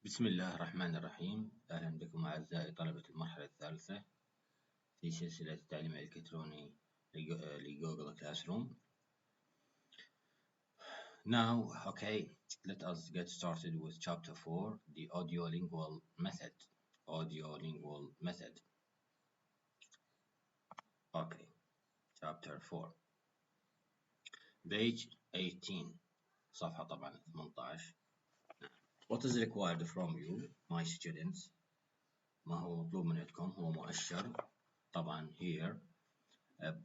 بسم الله الرحمن الرحيم. أهلا بكم أعزائي طلبة المرحلة الثالثة في سلسلة التعليم الإلكتروني لجوجل كلاسروم. Now, let us get started with chapter 4, the audiolingual method. Audiolingual method. Chapter 4. Page 18. صفحة طبعا 18. What is required from you, my students? ما هو مطلوب منكم؟ هو مؤشر طبعا here.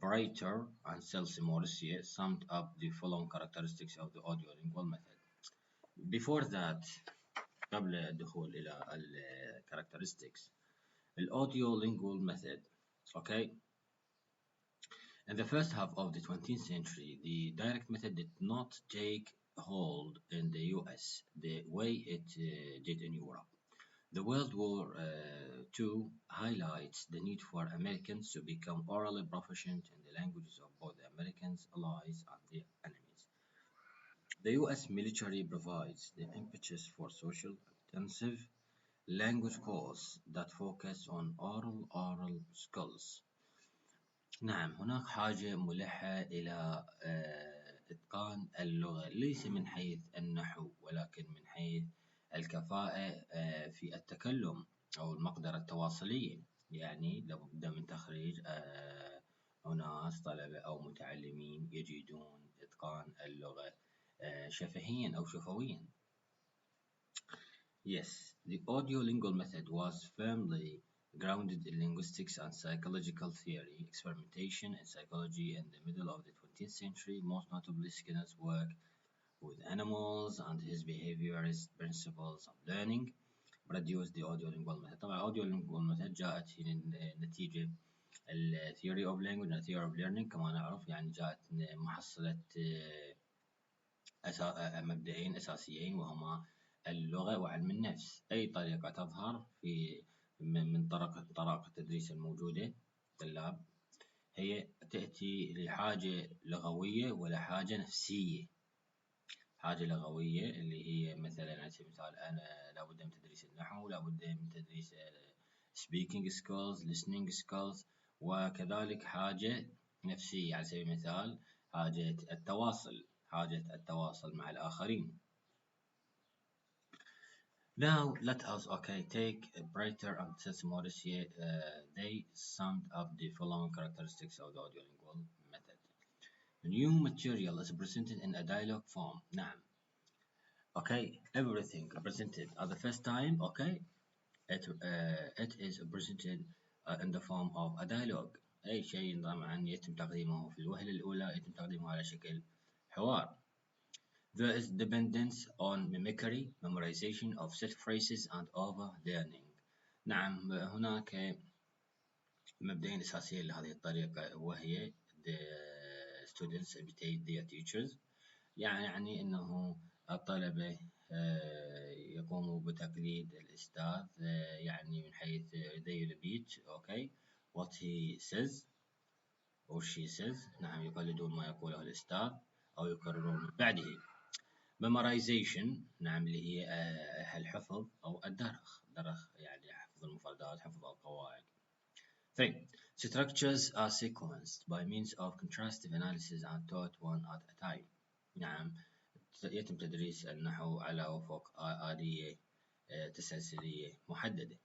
Breiter and Celsi-Morrissey summed up the following characteristics of the audiolingual method. Before that, قبل الدخول إلى ال characteristics, the audiolingual method. In the first half of the 20th century, the direct method did not take hold in the US the way it did in Europe. The World War II highlights the need for Americans to become orally proficient in the languages of both the Americans' allies and their enemies. The US military provides the impetus for social intensive language courses that focus on oral skills. نعم، هناك حاجة ملحة إلى إتقان اللغة، ليس من حيث النحو ولكن من حيث الكفاءة في التكلم أو المقدرة التواصلية. يعني لابد من تخريج أناس طلبة أو متعلمين يجيدون إتقان اللغة شفهيا أو شفويا. Yes, the audiolingual method was firmly grounded in linguistics and psychological theory, experimentation in psychology in the middle of the 20th century, most notably Skinner's work with animals and his behaviorist principles of learning produced the audiolingual method. طبعا audiolingual method جاءت هي نتيجة ال theory of language and theory of learning كما نعرف، يعني جاءت محصلة مبدئين أساسيين وهما اللغة وعلم النفس. أي طريقة تظهر من طرق التدريس الموجودة طلاب هي تأتي لحاجة لغوية ولا حاجة نفسية. حاجة لغوية اللي هي مثلا على سبيل المثال أنا لابد من تدريس النحو، لابد من تدريس speaking skills, listening skills، وكذلك حاجة نفسية على سبيل المثال حاجة التواصل مع الآخرين. Now let us take Breiter and Celsi-Morrissey. They summed up the following characteristics of the audiolingual method. The new material is presented in a dialogue form. نعم. Everything presented at the first time. It is presented in the form of a dialogue. أي شيء طبعا يتم تقديمه في الوهلة الأولى يتم تقديمه على شكل حوار. There is dependence on mimicry, memorization of set phrases and over-learning. نعم، هناك مبدئين أساسيين لهذه الطريقة وهي the students imitate their teachers. يعني أنه الطلبة يقوموا بتقليد الأستاذ، يعني من حيث they repeat what he says or she says. نعم، يقلدون ما يقوله الأستاذ أو يكررون من بعده. memorization نعم اللي هي الحفظ أو الدرخ يعني حفظ المفردات، حفظ القواعد. 3. Structures are sequenced by means of contrastive analysis and taught one at a time. نعم، يتم تدريس النحو على وفق آلية تسلسلية محددة.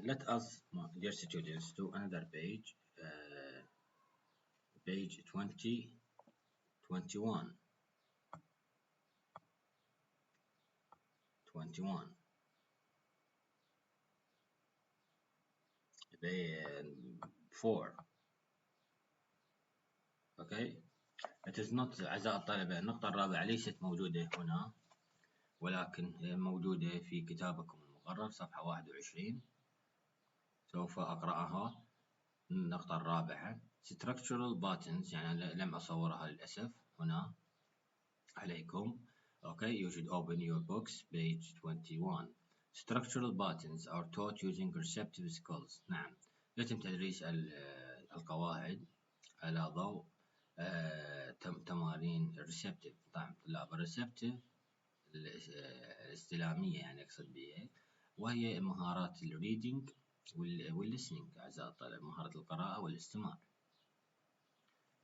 Let us, dear students, do another page, page 21. Four. It is not. أعزائي الطلبة، النقطة الرابعة ليست موجودة هنا ولكن هي موجودة في كتابكم المقرر صفحة 21. سوف أقرأها. النقطة الرابعة structural buttons، يعني لم أصورها للأسف هنا عليكم. You should open your books page 21. Structural buttons are taught using receptive skills. نعم، يتم تدريس القواعد على ضوء تمارين receptive. طبعا طلاب receptive الاستلامية يعني أقصد بها، وهي مهارات الريدنج والlistening أعزائي الطلبة، مهارة القراءة والاستماع.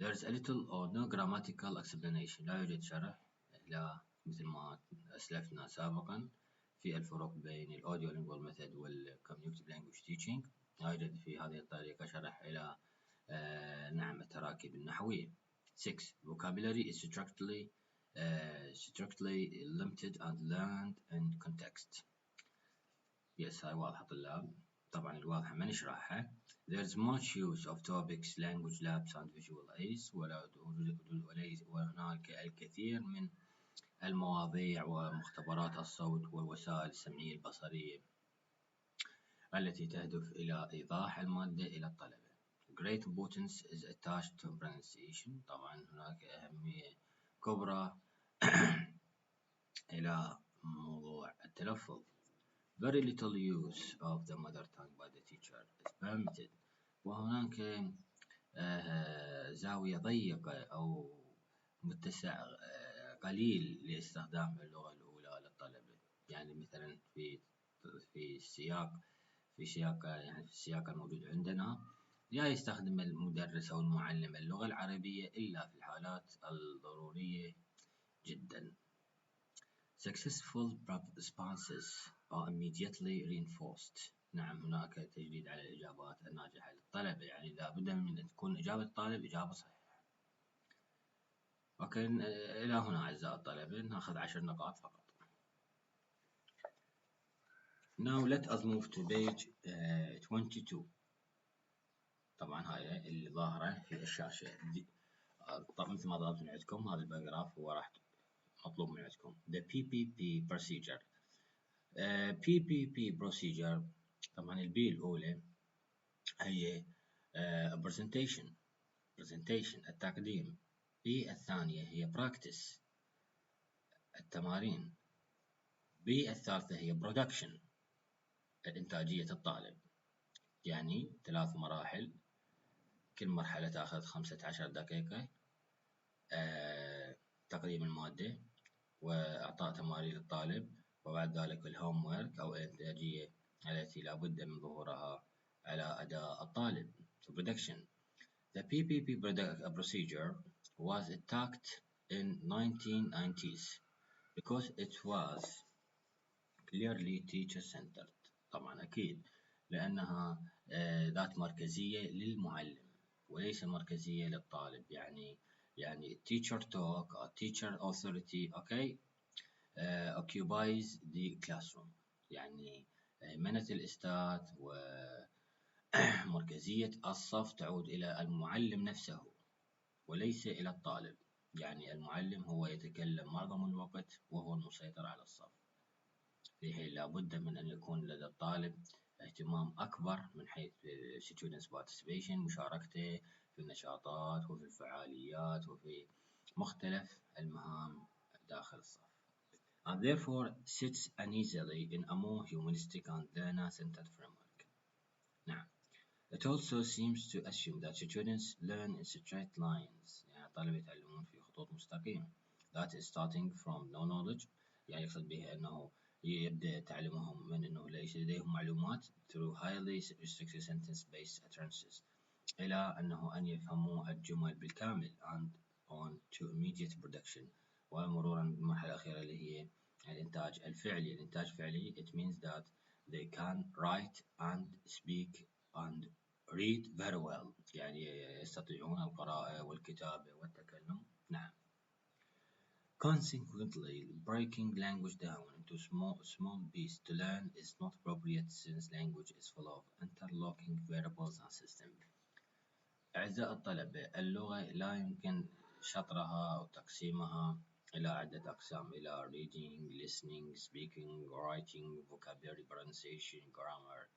There is a little or no grammatical explanation. لا يوجد شرح، لا مثل ما أسلفنا سابقا في الفرق بين الأوديولينجوال ميثود والكوميونيكتيف لانجويج تيتشنج. لا يوجد في هذه الطريقة شرح إلى نعم التراكيب النحوية. 6. Vocabulary is strictly limited and learned in context. Yes, هاي واضحة طلاب، طبعا الواضحة ما نشرحها. There is much use of topics, language labs and visual aids. وهناك الكثير من المواضيع ومختبرات الصوت والوسائل السمعية البصرية التي تهدف إلى إيضاح المادة إلى الطلبة. Great importance is attached to pronunciation. طبعا هناك أهمية كبرى إلى موضوع التلفظ. Very little use of the mother tongue by the teacher is permitted. وهناك زاوية ضيقة أو متسع قليل لاستخدام اللغة الأولى للطلبة. يعني مثلا في السياق الموجود عندنا لا يستخدم المدرس أو المعلم اللغة العربية إلا في الحالات الضرورية جدا. Successful responses are immediately reinforced. نعم هناك تجديد على الإجابات الناجحة للطلبة، يعني لابد من أن تكون إجابة الطالب إجابة صحيحة. ولكن إلى هنا أعزائي الطلبة نأخذ 10 نقاط فقط. Now let us move to page 22. طبعا هاي اللي ظاهرة في الشاشة طبعا مثل ما ضربت من عندكم هذا الباراجراف هو راح مطلوب من عندكم. The PPP procedure. PPP procedure طبعا البي الأولى هي presentation التقديم. B الثانية هي practice التمارين. B الثالثة هي production الإنتاجية الطالب. يعني 3 مراحل، كل مرحلة تأخذ 15 دقيقة. تقديم المادة وإعطاء تمارين للطالب، وبعد ذلك الهوم ورك أو الإنتاجية التي لا بد من ظهورها على أداء الطالب. Production. The PPP procedure was attacked in 1990s because it was clearly teacher-centered. طبعا أكيد لأنها ذات مركزية للمعلم وليس مركزية للطالب. يعني teacher talk or teacher authority occupies the classroom. يعني هيمنة الأستاذ ومركزية الصف تعود إلى المعلم نفسه وليس إلى الطالب. يعني المعلم هو يتكلم معظم الوقت وهو المسيطر على الصف، لذلك لابد من أن يكون لدى الطالب اهتمام أكبر من حيث students participation، مشاركته في النشاطات وفي الفعاليات وفي مختلف المهام داخل الصف. And therefore sits uneasily in a more humanistic and learner-centered framework. نعم. It also seems to assume that students learn in straight lines. يعني الطلبة يتعلمون في خطوط مستقيمة. That is starting from no knowledge. يعني يقصد به أنه يبدأ تعليمهم من أنه ليس لديهم معلومات through highly restricted sentence-based utterances إلى أن يفهموا الجمل بالكامل and on to immediate production. ومرورا بالمرحلة الأخيرة اللي هي الإنتاج الفعلي. الإنتاج الفعلي it means that they can write and speak and read very well. يعني يستطيعون القراءة والكتابة والتكلم. نعم. Consequently, breaking language down into small pieces to learn is not appropriate since language is full of interlocking variables and systems. أعزائي الطلبة، اللغة لا يمكن شطرها أو تقسيمها إلى عدة أقسام، إلى reading, listening, speaking, writing, vocabulary, pronunciation, grammar,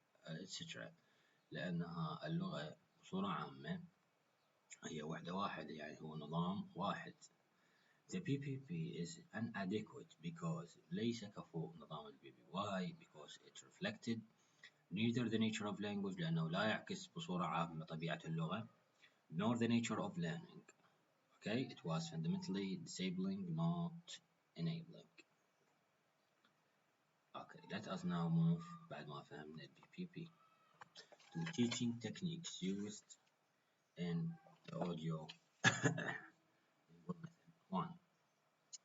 etc. لأنها اللغة بصورة عامة هي وحدة واحدة، يعني هو نظام واحد. The PPP is inadequate because ليس كفؤ نظام ال PPP. Why? Because it reflected neither the nature of language لأنه لا يعكس بصورة عامة طبيعة اللغة nor the nature of learning. Okay, it was fundamentally disabling, not enabling. us now move بعد ما فهمنا ال PPP to teaching techniques used in the audio method. 1.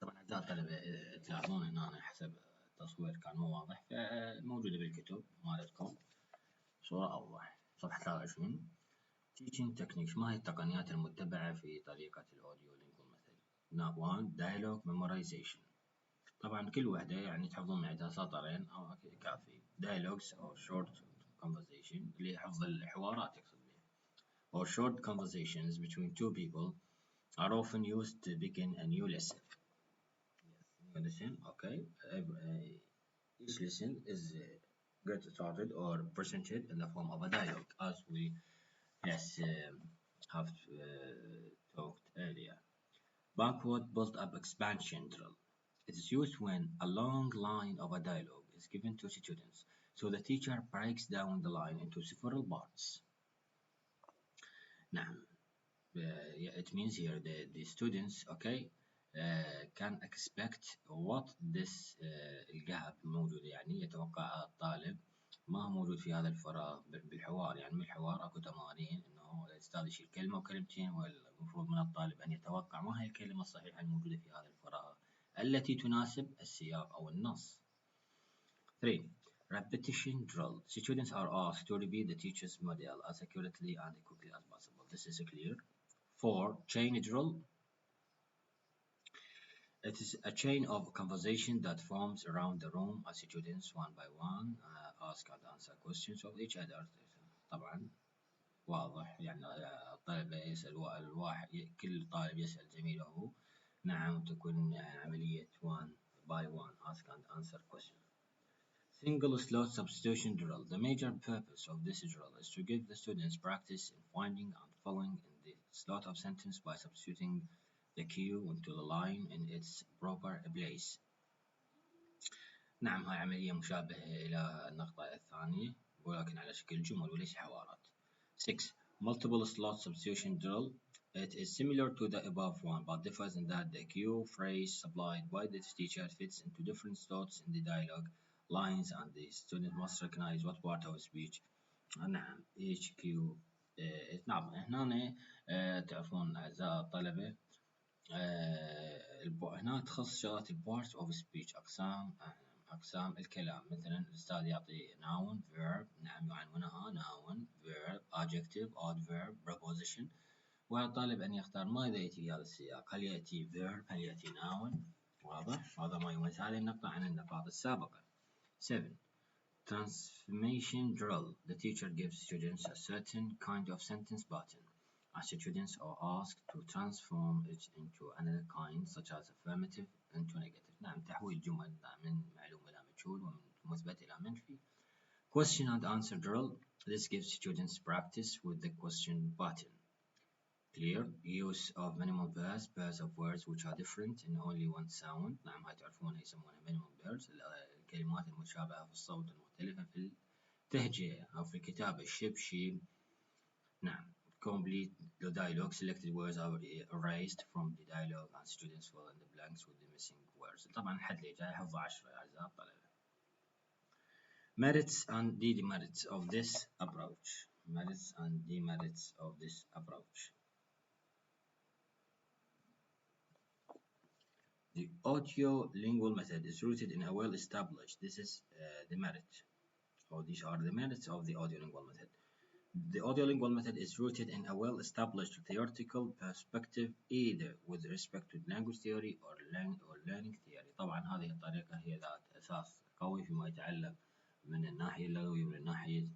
طبعا أعزائي الطلبة تلاحظون إن أنا حسب التصوير كان مو واضح فموجودة بالكتب مالتكم صورة أوضح. صفحة 23. Teaching techniques. ما هي التقنيات المتبعة في طريقة Audiolingual Method؟ 1. Dialogue memorization. طبعا كل وحدة يعني تحفظون معدها سطرين أو كافي. Dialogues or short conversation اللي حفظ الحوارات يقصد بها. Or short conversations between two people are often used to begin a new lesson. New lesson, okay. Each lesson is get started or presented in the form of a dialogue, as we have talked earlier. Backward build-up expansion drill. It is used when a long line of a dialogue is given to students, so the teacher breaks down the line into several parts. نعم. It means here the students, okay, can expect what this الجهة موجودة يعني يتوقع الطالب ما هو موجود في هذا الفراغ بالحوار. يعني من الحوار اكو تمارين انه الاستاذ يشيل كلمة وكلمتين والمفروض من الطالب ان يتوقع ما هي الكلمة الصحيحة الموجودة في هذا الفراغ التي تناسب السياق او النص. 3. Repetition drill. Students are asked to repeat the teacher's model as accurately and quickly as possible. This is clear. 4. Chain drill. It is a chain of conversation that forms around the room as students one by one ask and answer questions of each other. طبعا واضح يعني الطالب يسأل الواحد كل طالب يسأل زميله. نعم تكون عملية one by one ask and answer questions. Single slot substitution drill. The major purpose of this drill is to give the students practice in finding and filling in the slot of sentence by substituting the cue into the line in its proper place. نعم هاي عملية مشابهة إلى النقطة الثانية ولكن على شكل جمل وليس حوارات. 6. Multiple slot substitution drill. It is similar to the above one but differs in that the cue phrase supplied by the teacher fits into different slots in the dialogue lines and the student must recognize what part of speech. نعم each cue. نعم هنا تعرفون أعزائي الطلبة هنا تخص شغلات البارت اوف سبيتش أقسام الكلام. مثلا الأستاذ يعطي noun verb نعم يعنونها noun verb adjective adverb preposition والطالب أن يختار ماذا يأتي في هذا السياق. هل يأتي verb هل يأتي noun. واضح. هذا ما يميز هذه النقطة عن النقاط السابقة. 7. Transformation drill. The teacher gives students a certain kind of sentence pattern. Students are asked to transform it into another kind such as affirmative into negative. نعم تحويل جمل من معلوم إلى مجهول ومن مثبت إلى منفي. Question and answer drill. This gives students practice with the question pattern. Clear. Use of minimal pairs of words which are different in only one sound. نعم هاي تعرفونها يسمونها minimal pairs الكلمات المشابهة في الصوت المختلفة في التهجئة أو في الكتابة. شب شيب. نعم. Complete the dialogue. Selected words are erased from the dialogue and students fill in the blanks with the missing words. طبعا الحد اللي جاي حفظ 10 يا أعزائي الطلبة. Merits and demerits of this approach. Merits and demerits of this approach. The audiolingual method is rooted in a well-established. This is the merit, or these are the merits of the audiolingual method. The audiolingual method is rooted in a well-established theoretical perspective either with respect to language theory or learning theory. طبعا هذه الطريقة هي ذات أساس قوي فيما يتعلق من الناحية اللغوية ومن الناحية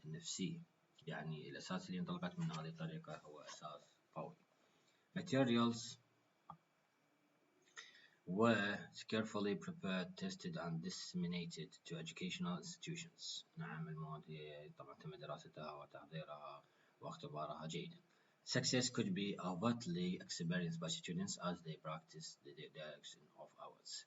النفسية. يعني الأساس اللي انطلقت من هذه الطريقة هو أساس قوي. Materials were carefully prepared, tested and disseminated to educational institutions. نعم المواد طبعا تم دراستها وتحضيرها واختبارها جيدا. Success could be vitally experienced by students as they practice the direction of hours.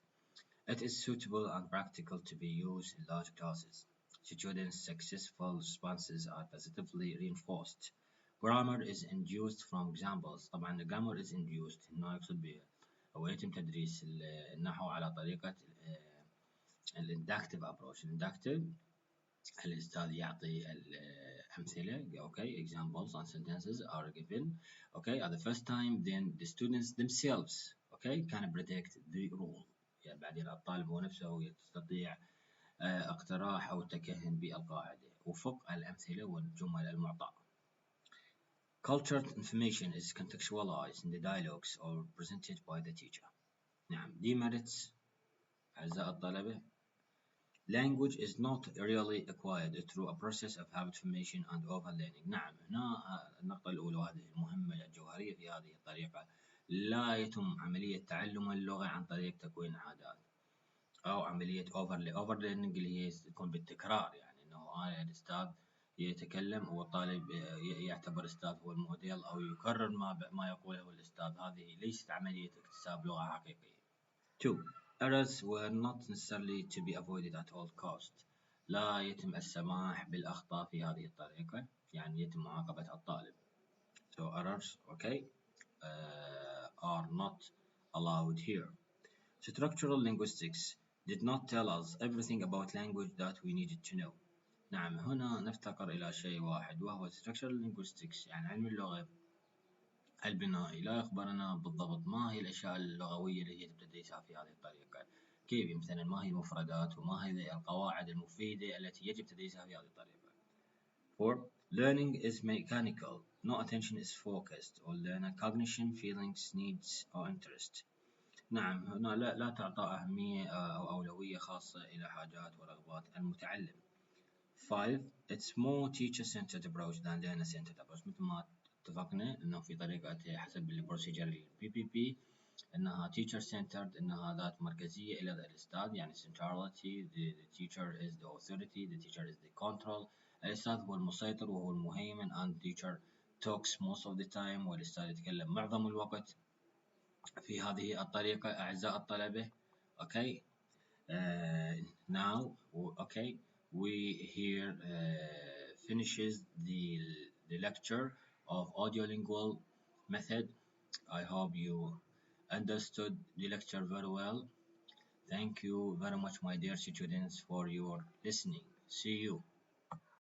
It is suitable and practical to be used in large classes. Students' successful responses are positively reinforced. Grammar is induced from examples. طبعا the grammar is induced هنا يقصد بها ويتم تدريس النحو على طريقة inductive approach. Inductive الأستاذ يعطي الأمثلة. Okay, examples and sentences are given. Okay, at the first time, then the students themselves okay can predict the rule. يعني بعدين الطالب هو نفسه يستطيع اقتراح أو التكهن بالقاعدة وفق الأمثلة والجمل المعطاة. Cultured information is contextualized in the dialogues or presented by the teacher. نعم. demerits أعزائي الطلبة. Language is not really acquired through a process of habit formation and overlearning. نعم. هنا النقطة الأولى وهذه المهمة الجوهرية في هذه الطريقة. لا يتم عملية تعلم اللغة عن طريق تكوين عادات أو عملية overlearning اللي هي تكون بالتكرار. يعني إنه الأستاذ يتكلم والطالب يعتبر الأستاذ هو الموديل أو يكرر ما يقوله الأستاذ. هذه ليست عملية اكتساب لغة حقيقية. 2. Errors were not necessarily to be avoided at all cost. لا يتم السماح بالأخطاء في هذه الطريقة. يعني يتم معاقبة الطالب. So errors okay are not allowed here. Structural linguistics did not tell us everything about language that we needed to know. نعم. هنا نفتقر إلى شيء واحد وهو structural linguistics يعني علم اللغة البنائي. لا يخبرنا بالضبط ما هي الأشياء اللغوية اللي يجب تدريسها في هذه الطريقة. كيف مثلا ما هي المفردات وما هي القواعد المفيدة التي يجب تدريسها في هذه الطريقة. 4. Learning is mechanical. No attention is focused on learner cognition, feelings, needs or interest. نعم. هنا لا تعطى أهمية أو أولوية خاصة إلى حاجات ورغبات المتعلم. 5. It's more teacher-centered approach than learner-centered approach. مثل ما اتفقنا إنه في طريقة حسب البروسيجر PPP إنها teacher-centered إنها ذات مركزية إلى الأستاذ. يعني centrality. The teacher is the authority. The teacher is the control. الأستاذ هو المسيطر وهو المهيمن and teacher talks most of the time. والأستاذ يتكلم معظم الوقت في هذه الطريقة. أعزائي الطلبة. Okay. Now okay we here finishes the lecture of audiolingual method. I hope you understood the lecture very well. Thank you very much my dear students for your listening. See you.